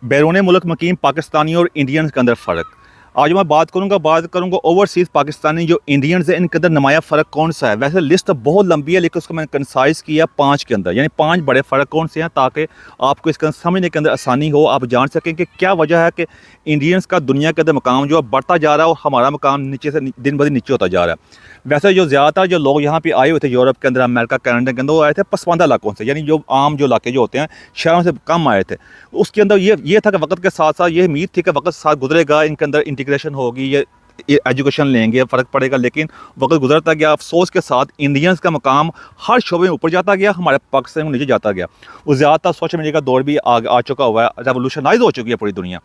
बैरून मुल्क मुकीम पाकिस्तानियों और इंडियंस के अंदर फ़र्क। आज मैं बात करूँगा ओवरसीज़ पाकिस्तानी जो इंडियंस हैं इनके अंदर नुमाया फ़र्क कौन सा है। वैसे लिस्ट बहुत लंबी है लेकिन उसको मैंने कंसाइज़ किया 5 के अंदर, यानी 5 बड़े फ़र्क कौन से हैं ताकि आपको इसका समझने के अंदर आसानी हो, आप जान सकें कि क्या वजह है कि इंडियंस का दुनिया के अंदर मकाम जो है बढ़ता जा रहा है और हमारा मकाम नीचे से दिन ब दिन नीचे होता जा रहा है। वैसे जो ज़्यादातर जो लोग यहाँ पे आए हुए थे यूरोप के अंदर, अमेरिका, कनाडा के अंदर, वो आए थे पसमानदा इलाकों से, यानी जो आम जो इलाके जो होते हैं शहरों से कम आए थे। उसके अंदर ये था कि वक्त के साथ साथ ये उम्मीद थी कि वक्त साथ गुजरेगा, इनके अंदर इंटीग्रेशन होगी, ये एजुकेशन लेंगे, फ़र्क पड़ेगा। लेकिन वक्त गुजरता गया, अफसोस के साथ इंडियंस का मकाम हर शोबे में ऊपर जाता गया, हमारे पाकिस्तान में नीचे जाता गया। वो ज़्यादातर सोशल मीडिया का दौर भी आ चुका हुआ है, रेवोल्यूशनाइज हो चुकी है पूरी दुनिया।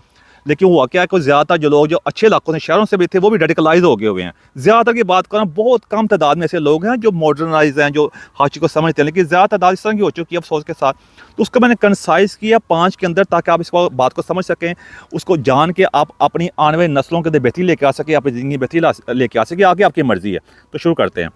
लेकिन हुआ क्या है कि ज़्यादातर जो लोग जो अच्छे इलाकों से, शहरों से भी थे, वो भी रेडिकलाइज हो गए हुए हैं। ज़्यादातर की बात करें, बहुत कम तादाद में ऐसे लोग हैं जो मॉडर्नाइज हैं, जो हर चीज़ को समझते हैं, लेकिन ज़्यादा तादाद इस तरह की हो चुकी है अफसोस के साथ। तो उसको मैंने कंसाइज़ किया 5 के अंदर ताकि आप इस बात को समझ सकें, उसको जान के आप अपनी आने वाली नस्लों के अंदर बेहतरी लेके आ सकें, अपनी ज़िंदगी बेहतरी लेके आ सकें। आगे आपकी मर्ज़ी है। तो शुरू करते हैं।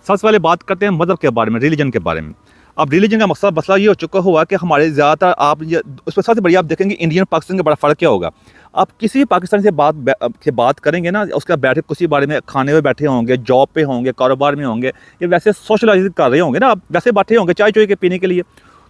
सबसे पहले बात करते हैं मज़हब के बारे में, रिलीजन के बारे में। अब रिलीजन का मसला ये हो चुका हुआ कि हमारे ज़्यादातर आप ये उसमें सबसे बढ़िया आप देखेंगे इंडियन पाकिस्तान का बड़ा फ़र्क क्या होगा। आप किसी भी पाकिस्तानी से बात करेंगे ना, उसका बैठे किसी बारे में खाने में बैठे होंगे, जॉब पे होंगे, कारोबार में होंगे, या वैसे सोशलाइज कर रहे होंगे ना, आप वैसे बैठे होंगे चाय चोई के पीने के लिए,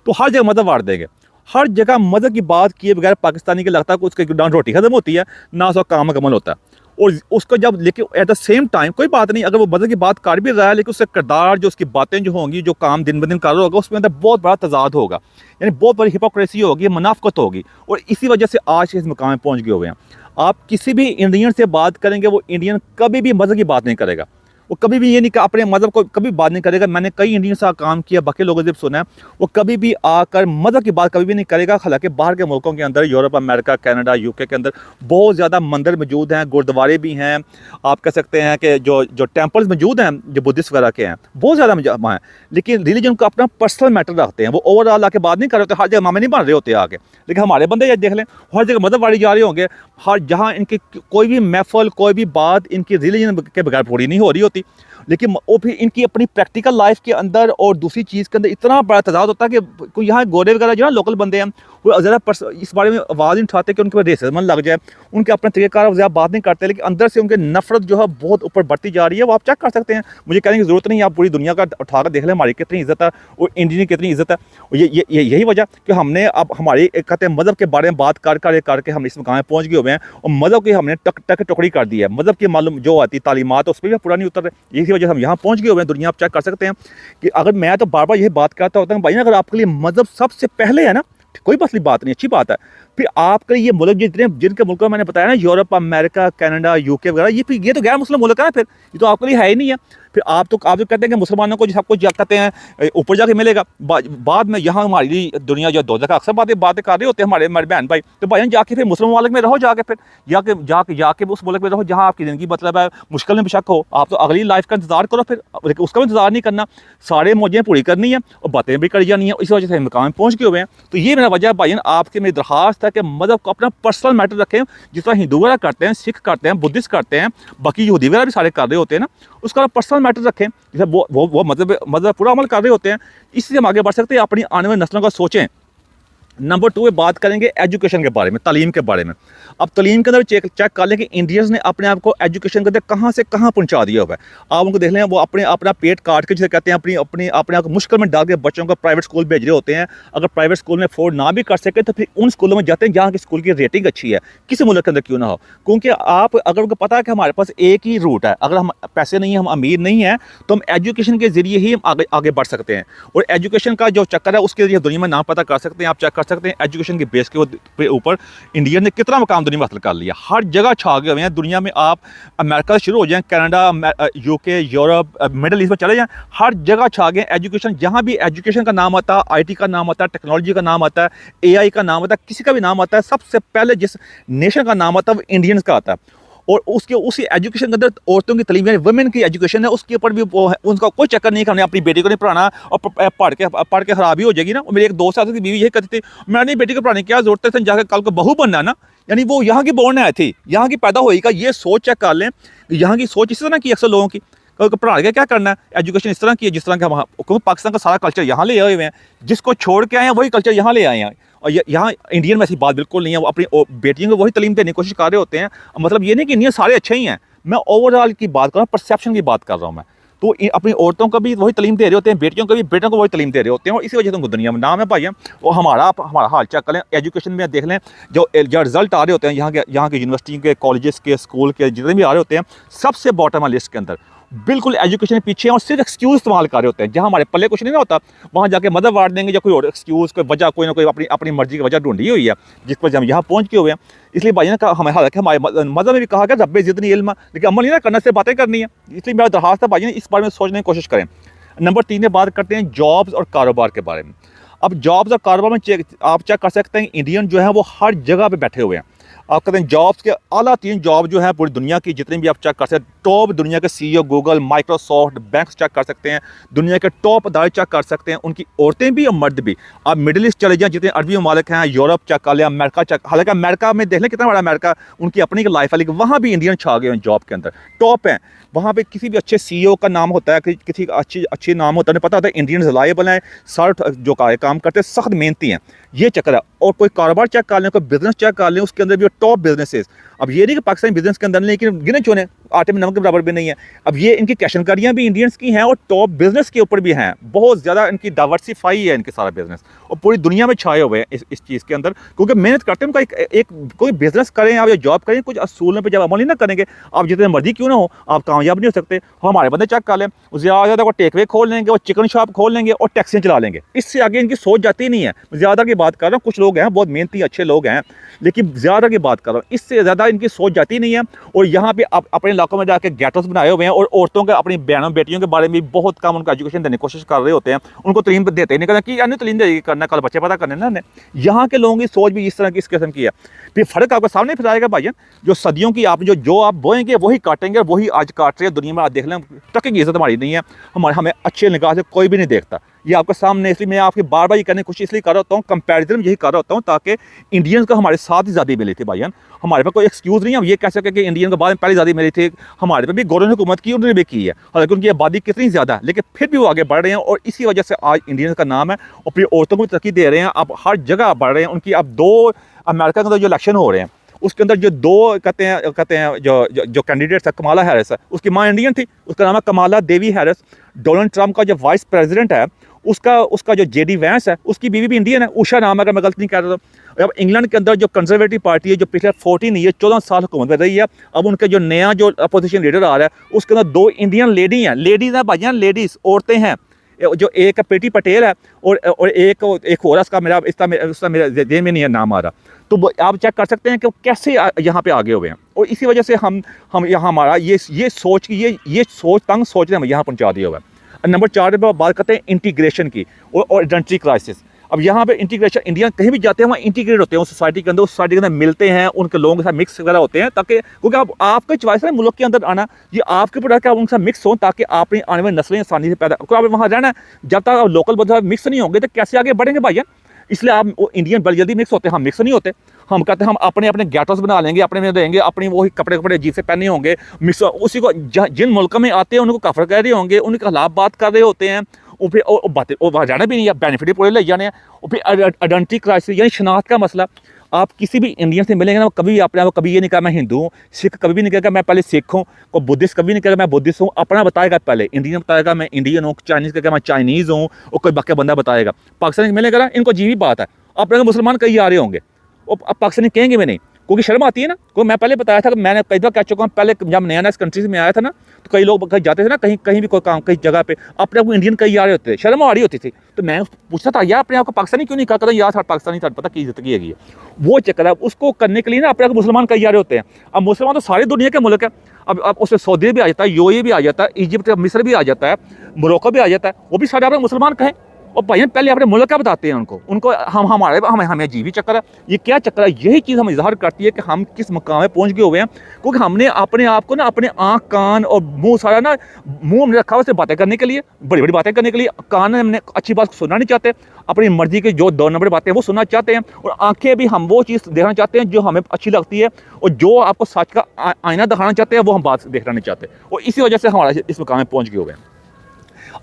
तो हर जगह मज़हब वार देंगे। हर जगह मज़हब की बात किए बगैर पाकिस्तानी को लगता है कि उसकी ना रोटी ख़त्म होती है, ना उसका काम मुकम्मल होता है। और उसको जब लेकिन एट द सेम टाइम कोई बात नहीं, अगर वो मज़हब की बात कर भी रहा है, लेकिन उससे किरदार, जो उसकी बातें जो होंगी, जो काम दिन ब दिन कर रहा होगा, उसमें अंदर बहुत बड़ा तज़ाद होगा, यानी बहुत बड़ी हिपोक्रेसी होगी, मुनाफ़क़त होगी। और इसी वजह से आज इस मुकाम में पहुँच गए हुए हैं। आप किसी भी इंडियन से बात करेंगे, वो इंडियन कभी भी मज़हब की बात नहीं करेगा। वो कभी भी ये नहीं कि अपने मज़हब को कभी बात नहीं करेगा। मैंने कई इंडियन से काम किया, बाकी लोगों से सुना है, वो कभी भी आकर मज़हब की बात कभी भी नहीं करेगा। हालांकि बाहर के मुल्कों के अंदर, यूरोप, अमेरिका, कनाडा, यूके के अंदर बहुत ज़्यादा मंदिर मौजूद हैं, गुरुद्वारे भी हैं। आप कह सकते हैं कि जो जो टेम्पल्स मौजूद हैं, जो बुद्धिस्ट वगैरह के हैं, बहुत ज़्यादा वहाँ हैं। लेकिन रिलीजन को अपना पर्सनल मैटर रखते हैं, वो ओवरऑल आके बात नहीं कर रहे होते, हर जगह मामे नहीं बन रहे होते आके। लेकिन हमारे बंदे ये देख लें, हर जगह मज़हब वाड़ी जा रहे होंगे, हर जहाँ इनकी कोई भी महफल, कोई भी बात इनकी रिलीजन के बगैर पूरी नहीं हो रही होती। लेकिन वो फिर इनकी अपनी प्रैक्टिकल लाइफ के अंदर और दूसरी चीज़ के अंदर इतना बड़ा तज़ाद होता है कि कोई यहाँ गोरे वगैरह जो है लोकल बंदे हैं, वो ज़्यादा इस बारे में आवाज़ नहीं उठाते कि उनके पास रेसिज्म लग जाए, उनके अपने तरीक़ेकार ज़्यादा बात नहीं करते, लेकिन अंदर से उनकी नफरत जो है बहुत ऊपर बढ़ती जा रही है। वो आप चेक कर सकते हैं, मुझे कहने की ज़रूरत नहीं है, आप पूरी दुनिया का उठा कर देख लें हमारी कितनी इज़्ज़त है और इंडियन की कितनी इज़्ज़त है। और यही वजह कि हमने अब हमारी कहते हैं मज़हब के बारे में बात करके हम इस मुकाम में पहुँच गए हुए हैं, और मज़हब की हमने टक टुकड़ी कर दी है। मज़हब की मालूम जो आती तालीमात उस पर भी पूरा नहीं उतर रहे। इसी वजह से हम यहाँ पहुँच गए हुए हैं। दुनिया आप चेक कर सकते हैं कि अगर मैं तो बार बार यही बात करता होता हूँ, भाई अगर आपके लिए मज़हब सबसे पहले है ना, कोई मसली बात नहीं, अच्छी बात है। फिर आपके लिए ये मुल्क जिनके मुल्कों में मैंने बताया ना, यूरोप, अमेरिका, कनाडा, यूके वगैरह, ये तो गैर मुस्लिम मुल्क है ना, फिर ये तो आपके लिए है ही नहीं है। फिर आप जो कहते हैं कि मुसलमानों को सब कुछ कहते हैं ऊपर जाके मिलेगा, बाद में यहाँ हमारी दुनिया जो दोज़ख, अक्सर बातें कर रहे होते हैं हमारे बहन भाई। तो भाई जाके फिर मुस्लिम मुल्क में रहो, जाके फिर जाके उस मुल्क में रहो जहाँ आपकी ज़िंदगी मतलब है मुश्किल में बेशक हो। आप तो अगली लाइफ का इंतजार करो, फिर लेकिन उसका भी इंतजार नहीं करना, सारे मौजें पूरी करनी है और बातें भी कर जानी है। इस वजह से मकाम में पहुँच गए हुए हैं। तो ये मेरा वजह भाई आपके मेरी दरखास्त है कि मज़हब को अपना पर्सनल मैटर रखें, जिस तरह हिंदू वगैरह करते हैं, सिख करते हैं, बुद्धिस्ट करते हैं, बाकी यहूदी वगैरह भी सारे कर रहे होते हैं ना, उसका पर्सनल मैटर रखें। जैसे वो मज़हब पूरा अमल कर रहे होते हैं। इससे हम आगे बढ़ सकते हैं, अपनी आने वाली नस्लों का सोचें। नंबर 2 में बात करेंगे एजुकेशन के बारे में, तालीम के बारे में। अब तालीम के अंदर चेक कर लें कि इंडियंस ने अपने आप को एजुकेशन के अंदर कहाँ से कहाँ पहुँचा दिया हुआ है। आप उनको देख लें, वो अपना पेट काट के, जिसे कहते हैं अपने आप को मुश्किल में डाल के बच्चों को प्राइवेट स्कूल भेज रहे होते हैं। अगर प्राइवेट स्कूल में अफोर्ड ना भी कर सके तो फिर उन स्कूलों में जाते हैं जहाँ की स्कूल की रेटिंग अच्छी है, किसी मुल्क के अंदर क्यों ना हो। क्योंकि आप अगर उनको पता है कि हमारे पास एक ही रूट है, अगर हम पैसे नहीं हैं, हम अमीर नहीं हैं, तो हम एजुकेशन के ज़रिए ही आगे बढ़ सकते हैं। और एजुकेशन का जो चक्कर है उसके जरिए दुनिया में नाम पता कर सकते हैं। आप चेक कर सकते हैं एजुकेशन के बेस के ऊपर इंडिया ने कितना मुकाम दुनिया में हासिल कर लिया, हर जगह छा गए हुए हैं दुनिया में। आप अमेरिका से शुरू हो जाएं, Canada, UK, Europe, middle east में चले जाएं, हर जगह छा गए एजुकेशन। जहां भी एजुकेशन का नाम आता है, आईटी का नाम आता है, टेक्नोलॉजी का नाम आता है, एआई का नाम आता है, किसी का भी नाम आता है, सबसे पहले जिस नेशन का नाम आता है वो इंडियंस का आता है। और उसी एजुकेशन के अंदर औरतों की तालीम, यानी वुमेन की एजुकेशन है, उसके ऊपर भी वो है, उनका कोई चक्कर नहीं कि हमने अपनी बेटी को नहीं पढ़ाना और पढ़ के खराबी हो जाएगी ना। और मेरी एक दोस्त आती थी, बीवी यही कहती थी, मैं अपनी बेटी को पढ़ाने की क्या जरूरत है, जाकर कल को बहू बनना ना, यानी वो यहाँ की बोर्न आई थी, यहाँ की पैदा होएगा। ये सोच चेक कर लें, यहाँ की सोच इस तरह की अक्सर लोगों की, पढ़ा के क्या करना है, एजुकेशन इस तरह की है जिस तरह के हम, क्योंकि पाकिस्तान का सारा कल्चर यहाँ ले आए हुए हैं, जिसको छोड़ के आए हैं वही कल्चर यहाँ ले आए हैं। और यहाँ इंडियन में ऐसी बात बिल्कुल नहीं है, वो अपनी बेटियों को वही तालीम देने की कोशिश कर रहे होते हैं। मतलब ये नहीं कि इंडियन सारे अच्छे ही हैं, मैं ओवरऑल की बात कर रहा हूँ, परसेप्शन की बात कर रहा हूँ मैं। तो अपनी औरतों को भी वही तालीम दे रहे होते हैं, बेटियों को भी बेटों को वही तालीम दे रहे होते हैं, और इसी वजह से उनको दुनिया में नाम है भाई। वो हमारा हाल चेक कर लें, एजुकेशन में देख लें, जो रिजल्ट आ रहे होते हैं यहाँ के यूनिवर्सिटी के, कॉलेजेस के, स्कूल के, जितने भी आ रहे होते हैं, सबसे बॉटम है लिस्ट के अंदर, बिल्कुल एजुकेशन के पीछे हैं और सिर्फ एक्सक्यूज़ इस्तेमाल कर रहे होते हैं। जहाँ हमारे पल्ले कुछ नहीं ना होता, वहाँ जाके मदद वार देंगे या कोई और एक्सक्यूज़, कोई वजह, कोई ना कोई अपनी अपनी मर्जी की वजह ढूंढी हुई है जिस पर हम यहाँ पहुँच के हुए हैं। इसलिए भाई ने कहा, हमें हालांकि हमारे मज़हब में भी कहा गया रब्बे ज़िदनी इल्मा, लेकिन अमल नहीं ना करना, से बातें करनी है। इसलिए मेरा दरखास्त है भाई ने इस बारे में सोचने की कोशिश करें। नंबर 3 में बात करते हैं जॉब्स और कारोबार के बारे में। अब जॉब्स और कारोबार में आप चेक कर सकते हैं, इंडियन जो है वो हर जगह पे बैठे हुए हैं। आप कहते हैं जॉब्स के आला 3 जॉब जो है पूरी दुनिया की जितनी भी आप चेक कर सकते हैं, टॉप दुनिया के CEO, Google, Microsoft, bank cheque कर सकते हैं, दुनिया के टॉप अदारे चेक कर सकते हैं, उनकी औरतें भी और मर्द भी। आप मिडिल ईस्ट चले जाएं, जितने अरबी ममालिक हैं, यूरोप चेक कर लें, अमेरिका चेक, हालांकि अमेरिका में देख लें कितना बड़ा अमेरिका, उनकी अपनी लाइफ है, लेकिन वहाँ भी इंडियन छा गए हैं जॉब के अंदर, टॉप हैं। वहाँ पे किसी भी अच्छे CEO का नाम होता है, किसी का अच्छी नाम होता है, उन्हें पता होता है इंडियन रिलायबल हैं, सारे जो काम करते हैं सख्त मेहनती हैं, ये चक्कर है। और कोई कारोबार चेक कर लें, कोई बिजनेस चेक कर लें, उसके अंदर भी टॉप बिजनेसेस। अब ये नहीं कि पाकिस्तानी बिजनेस के अंदर, लेकिन गिने चुने आटे में नमक के बराबर भी नहीं है। अब ये इनकी कैशनकारियाँ भी इंडियंस की हैं और टॉप बिजनेस के ऊपर भी हैं, बहुत ज़्यादा इनकी डाइवर्सिफाई है इनके सारा बिजनेस, और पूरी दुनिया में छाए हुए हैं इस चीज़ के अंदर, क्योंकि मेहनत करते हैं। उनका एक कोई बिजनेस करें आप या जॉब करें, कुछ असूलों पर जब अमल ही ना करेंगे, आप जितने मर्जी क्यों ना हो, आप कामयाब नहीं हो सकते। हमारे बंदे चेक कर लें, ज़्यादा वो टेकवे खोल लेंगे, वो चिकन शॉप खोल लेंगे और टैक्सियाँ चला लेंगे, इससे आगे इनकी सोच जाती नहीं है। ज़्यादा की बात कर रहा हूँ, कुछ लोग हैं बहुत मेहनती अच्छे लोग हैं, लेकिन ज़्यादा की बात कर रहा हूँ, इससे ज़्यादा इनकी सोच जाती नहीं है। और यहाँ पे आप अपने इलाकों में जाके गेटोस बनाए हुए हैं, और औरतों के, अपनी बहनों बेटियों के बारे में बहुत कम उनको एजुकेशन देने की कोशिश कर रहे होते हैं, उनको तलीम देते ही नहीं, कहना कि अन्य तलीम देगी करना, कल बच्चे पता करने ना। यहाँ के लोगों की सोच भी इस तरह की, इस किस्म की है। फिर फ़र्क आपके सामने फिर आएगा भाईजान, जो सदियों की आप जो आप बोएंगे वही काटेंगे, वही आज काट रहे हैं दुनिया में। आप देख लें, टके की इज्जत हमारी नहीं है, हमें अच्छे निगाह से कोई भी नहीं देखता, ये आपके सामने। इसलिए मैं आपकी बार बार ये करने की कोशिश इसलिए कर रहा होता हूँ, कंपैरिजन यही कर रहा होता हूँ, ताकि इंडियंस को हमारे साथ ही ज़्यादा मिली थी भाईजान। हमारे पास कोई एक्सक्यूज़ नहीं है, हम ये कह सकें कि इंडियन को बाद में पहले ज़्यादा मिली थी। हमारे पे भी गवर्नमेंट ने हुकूमत की, उन्होंने भी की है, हालांकि उनकी आबादी कितनी ज़्यादा है, लेकिन फिर भी वो आगे बढ़ रहे हैं, और इसी वजह से आज इंडियंस का नाम है, और अपनी औरतों को तरक्की दे रहे हैं। अब हर जगह बढ़ रहे हैं उनकी। अब 2 अमेरिका के अंदर जो इलेक्शन हो रहे हैं, उसके अंदर जो 2 कहते हैं जो कैंडिडेट्स है, कमाला हैरिस है, उसकी माँ इंडियन थी, उसका नाम है कमाला देवी हैरिस। डोनाल्ड ट्रंप का जो वाइस प्रेसिडेंट है, उसका जो JD वैंस है, उसकी बीवी भी इंडियन है, उषा नाम है, अगर मैं गलत नहीं कह रहा था। अब इंग्लैंड के अंदर जो कंजर्वेटिव पार्टी है, जो पिछले 14 साल हुकूमत में रही है, अब उनके जो नया जो अपोजिशन लीडर आ रहा है, उसके अंदर 2 इंडियन लेडी हैं, लेडीज़ हैं भाईजान, लेडीज़, औरतें हैं। जो एक प्रीति पटेल है, और एक और उसका मेरा जेब में नहीं है नाम आ रहा। तो आप चेक कर सकते हैं कि वो कैसे यहाँ पे आगे हुए हैं, और इसी वजह से हम यहाँ हमारा ये सोच की ये सोच तंग सोच ने हमें यहाँ पहुँचा दिया हुआ है। नंबर 4 पे बात करते हैं इंटीग्रेशन की और आइडेंटिटी क्राइसिस। अब यहाँ पे इंटीग्रेशन, इंडिया कहीं भी जाते हैं वहाँ इंटीग्रेट होते हैं उस सोसाइटी के अंदर, उस सोसाइटी के अंदर मिलते हैं, उनके लोगों के साथ मिक्स वगैरह होते हैं, ताकि क्योंकि आपके चॉइस है मुल्क के अंदर आना, ये आपके ऊपर है, आप उनके साथ मिक्स हों, ताकि आपने आने वाली नस्लें आसानी से पैदा, क्योंकि आप वहाँ रहना है, जब तक आप लोकल बंदे मिक्स नहीं होंगे तो कैसे आगे बढ़ेंगे भाईजान। इसलिए आप इंडियन बड़ी जल्दी मिक्स होते हैं, हम मिक्स नहीं होते। हम कहते हैं हम अपने गेटोस बना लेंगे, अपने में रहेंगे, अपनी वही कपड़े अजीब से पहने होंगे, मिक्स उसी को जिन मुल्कों में आते हैं उनको काफर कह रहे होंगे, उनके खिलाफ बात कर रहे होते हैं, और फिर बातें वहाँ जाना भी नहीं है, बेनिफिट भी पूरे ले जाने हैं। और फिर आइडेंटिटी क्राइसिस यानी शनाख्त का मसला। आप किसी भी इंडियन से मिलेंगे ना, वो कभी अपने आप कभी ये नहीं कहा मैं हिंदू हूँ, सिख कभी भी नहीं कहेगा मैं पहले सिख हूँ, कोई बुद्धिस्ट कभी नहीं कहेगा मैं बुद्धिस्ट हूँ, अपना बताएगा पहले। इंडियन बताएगा मैं इंडियन हूँ, चाइनीज़ कहेगा मैं चाइनीज़ हूँ, और कोई बाकी बंदा बताएगा। पाकिस्तानी मिलेगा ना, इनको अजीब ही बात है, अपने मुसलमान कई आ रहे होंगे, और अब पाकिस्तानी कहेंगे भी नहीं, क्योंकि शर्म आती है ना। क्योंकि मैं पहले बताया था कि मैंने कई बार कह चुका हूँ, पहले जब नया इस कंट्री में आया था ना, तो कई लोग कहीं जाते थे ना, कहीं भी कोई काम, कहीं जगह पे अपने आप को इंडियन कहीं आ रहे होते थे, शर्म आ रही होती थी, तो मैं पूछता था यार अपने आप को पाकिस्तानी क्यों नहीं कहा, कहता यार पाकिस्तानी था, पता की इज्जत की है। वो चक्कर है, उसको करने के लिए ना अपने आप को मुसलमान कहीं आ रहे होते हैं। अब मुसलमान तो सारी दुनिया के मुल्क है, अब उसमें सऊदी भी आ जाता है, UAE भी आ जाता है, इजिप्ट मिस्र भी आ जाता है, मोरक्को भी आ जाता है, वो भी सारे अपने मुसलमान कहें। और भाई पहले अपने मुल्क का बताते हैं उनको हमें अजीब चक्कर है। ये क्या चक्कर है, यही चीज़ हमें इजहार करती है कि हम किस मकाम में पहुंच गए हुए हैं, क्योंकि हमने अपने आप को ना अपने आँख कान और मुंह सारा ना मुंह हमने रखा हुआ से बातें करने के लिए, बड़ी बड़ी बातें करने के लिए। कान हमने अच्छी बात सुनना नहीं चाहते, अपनी मर्जी की जो 2 नंबर बातें वो सुनना चाहते हैं, और आंखें भी हम वो चीज़ देखना चाहते हैं जो हमें अच्छी लगती है, और जो आपको सच का आईना दिखाना चाहते हैं वो हम बात देखना नहीं चाहते, और इसी वजह से हमारा इस मकाम में पहुँच गए हुए हैं।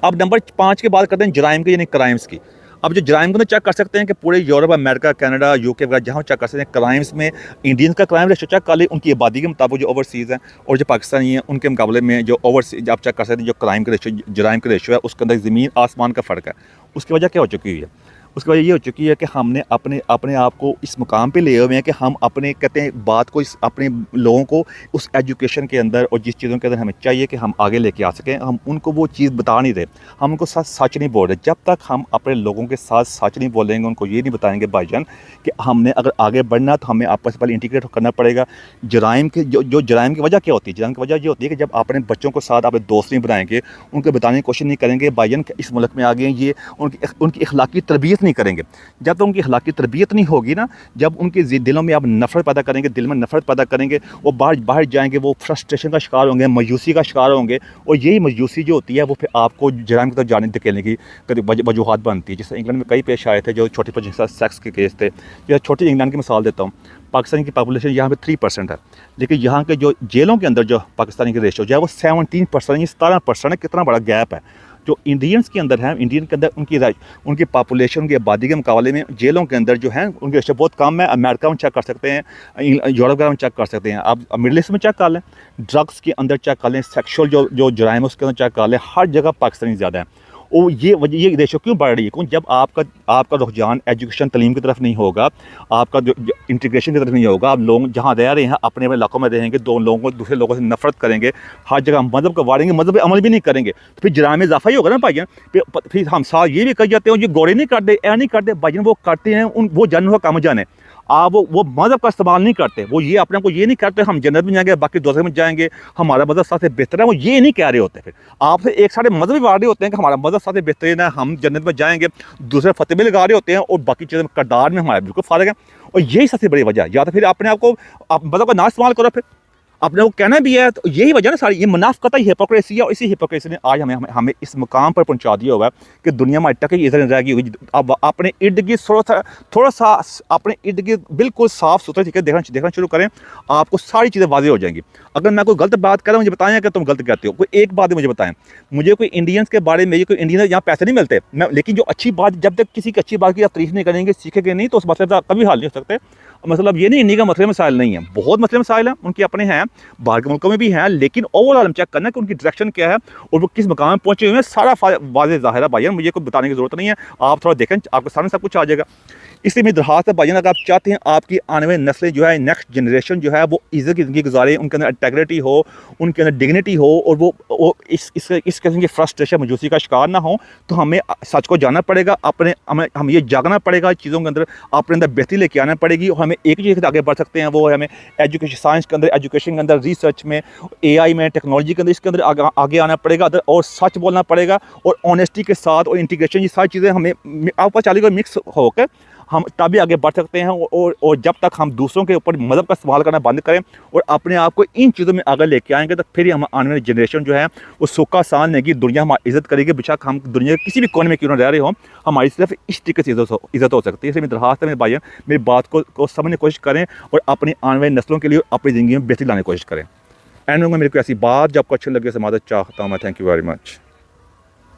अब नंबर 5 की बात करते हैं जराइम की, यानी क्राइम्स की। अब जो जराइम को चेक कर सकते हैं कि पूरे यूरोप, अमेरिका, कनाडा, यूके वगैरह जहाँ चेक कर सकते हैं क्राइम्स में इंडियंस का क्राइम रेशो चेक कर ले, उनकी आबादी के मुताबिक जो ओवरसीज़ हैं और जो पाकिस्तानी हैं उनके मुकाबले में जो ओवरसीज आप चेक कर सकते हैं जो क्राइम का रेशो, जराइम का रेशो है, उसके अंदर ज़मीन आसमान का फ़र्क है। उसकी वजह क्या हो चुकी हुई है? उसकी वजह ये हो चुकी है कि हमने अपने आप को इस मुकाम पे ले हुए हैं कि हम अपने कहते हैं बात को अपने लोगों को उस एजुकेशन के अंदर और जिस चीज़ों के अंदर हमें चाहिए कि हम आगे लेके आ सकें, हम उनको वो चीज़ बता नहीं रहे, हम उनको साथ सच नहीं बोल रहे। जब तक हम अपने लोगों के साथ सच नहीं बोलेंगे, उनको ये नहीं बताएंगे भाईजान कि हमने अगर आगे बढ़ना तो हमें आपस में पहले इंटीग्रेट करना पड़ेगा। जराइम के जो जराइम की वजह क्या होती है? जराइम की वजह ये होती है कि जब अपने बच्चों को साथ अपने दोस्त नहीं बनाएंगे, उनको बताने की कोशिश नहीं करेंगे भाईजान इस मुल्क में आ गए, ये उनकी अखलाकी तरबियत नहीं करेंगे। जब तक उनकी अखलाकी तरबियत नहीं होगी ना, जब उनके दिलों में आप नफ़रत पैदा करेंगे, दिल में नफ़रत पैदा करेंगे, वो बाहर जाएंगे, वो फ्रस्ट्रेशन का शिकार होंगे, मायूसी का शिकार होंगे, और यही मायूसी जो होती है वो फिर आपको जराइम की तरफ जाने धकेलने की वजूहत बनती है। जैसे इंग्लैंड में कई पेश आए थे जो छोटे बच्चों के साथ सेक्स के केस थे। जैसे छोटी इंग्लैंड की मिसाल देता हूँ, पाकिस्तान की पॉपुलेशन यहाँ पे 3% है, लेकिन यहाँ के जो जेलों के अंदर जो पाकिस्तानी की रेशो जो है वो 17% या 17% है। कितना बड़ा गैप है। जो इंडियंस के अंदर है, इंडियन के अंदर उनकी पॉपुलेशन, उनकी आबादी के मुकाबले में जेलों के अंदर जो है उनकी रेशो बहुत कम है। अमेरिका में चेक कर सकते हैं, यूरोप वगैरह में चेक कर सकते हैं, आप मिडल ईस्ट में चेक कर लें, ड्रग्स के अंदर चेक कर लें, सेक्शुअल जो जराइम है उसके अंदर चेक कर लें, हर जगह पाकिस्तानी ज़्यादा है। और ये रेशो क्यों बढ़ रही है? क्योंकि जब आपका रुझान एजुकेशन तालीम की तरफ नहीं होगा, आपका जो इंटीग्रेशन की तरफ नहीं होगा, आप लोग जहाँ रह रहे हैं अपने इलाकों में रहेंगे, दो लोगों को दूसरे लोगों से नफरत करेंगे, हर जगह मज़हब को वाड़ेंगे, मज़हब पे अमल भी नहीं करेंगे, तो फिर जराइम में इजाफा ही होगा ना भाईजान। फिर हम साथ ये भी कह जाते हैं ये गोरे नहीं करते, ऐ नहीं करते भाईजान, वो करते हैं, वो जन्म का काम जाने। आप वो मज़हब का इस्तेमाल नहीं करते, वो ये अपने को ये नहीं करते हम जन्नत में जाएंगे, बाकी दोजख में जाएंगे, हमारा मज़हब सबसे बेहतर है, वो ये नहीं कह रहे होते। फिर आपसे एक सारे मज़हब भी वार रहे होते हैं कि हमारा मज़हब सबसे बेहतरीन है, हम जन्नत में जाएंगे, दूसरे फतेह भी लगा रहे होते हैं, और बाकी चीज़ें किरदार में हमारा बिल्कुल फ़र्क है। और यही सबसे बड़ी वजह है। या तो फिर अपने आप को मज़हब का ना इस्तेमाल करो, फिर अपने को कहना भी है, तो यही वजह ना सारी ये मुनाफिकत ही हिपोक्रेसी है। और इसी हिपोक्रेसी ने आज हमें इस मुकाम पर पहुंचा दिया होगा कि दुनिया में टक ही इधर रह गई होगी। अब अपने इर्द गिर्द थोड़ा सा अपने इर्द गिर्द बिल्कुल साफ़ सुथरे तरीके देखना शुरू करें, आपको सारी चीज़ें वाज़ेह हो जाएंगी। अगर मैं कोई गलत बात कर रहा हूँ मुझे बताएं कि तुम गलत कहते हो, कोई एक बात मुझे बताएं। मुझे कोई इंडियंस के बारे में, कोई इंडियन यहाँ पैसे नहीं मिलते, लेकिन जो अच्छी बात, जब तक किसी की अच्छी बात की आप तारीफ नहीं करेंगे, सीखेंगे नहीं, तो उस मसले का कभी हल नहीं हो सकते। मतलब ये नहीं इंडिया का मसले मसाइल नहीं है, बहुत मसले मसाइल हैं, उनके अपने हैं, बाहर के मुल्कों में भी हैं, लेकिन ओवरऑल हम चेक करना है कि उनकी डायरेक्शन क्या है और वो किस मकाम में पहुंचे हुए हैं। सारा वाज़ेह ज़ाहिर है भाईजान, मुझे कोई बताने की ज़रूरत नहीं है, आप थोड़ा देखें, आपके सामने सब कुछ आ जाएगा। इसलिए मेरी दरख्वास्त है भाईजान, अगर आप चाहते हैं आपकी आने वाली नस्लें जो है, नेक्स्ट जनरेशन जो है वो इज़्ज़त की ज़िंदगी गुजारे, उनके अंदर इंटेग्रिटी हो, उनके अंदर डिग्निटी हो, और वो इस किस्म की फ्रस्ट्रेशन मायूसी का शिकार ना हो, तो हमें सच को जानना पड़ेगा, हमें ये जागना पड़ेगा, चीज़ों के अंदर अपने अंदर बेहतरी लेके आना पड़ेगी। और हमें एक चीज़ आगे बढ़ सकते हैं, वो है हमें एजुकेशन, साइंस के अंदर, एजुकेशन के अंदर, रिसर्च में, AI में, टेक्नोलॉजी के अंदर, इसके अंदर आगे आना पड़ेगा, और सच बोलना पड़ेगा, और ऑनेस्टी के साथ और इंटीग्रेशन, ये सारी चीज़ें हमें आपस चालीस मिक्स होकर हम तभी आगे बढ़ सकते हैं। और जब तक हम दूसरों के ऊपर मज़हब का इस्तेमाल करना बंद करें और अपने आप को इन चीज़ों में आगे लेके आएंगे, तो फिर हम आने वाली जनरेशन जो है वो सुख सान लेगी, दुनिया हमारी इज़्ज़त करेगी। बेशक हम दुनिया के किसी भी कोने में क्यों ना रह रहे हों, हमारी सिर्फ इस तरीके से इज़्ज़त हो सकती है। इसलिए मेरी दरख्वास्त है मेरे भाइयों, मेरी बात को समझने की कोशिश करें और अपनी आने वाली नस्लों के लिए अपनी ज़िंदगी में बेहतरी लाने की कोशिश करें। एंड में मेरे को ऐसी बात जो आपको अच्छी लगे समाज चाहता हूँ मैं। Thank you very much.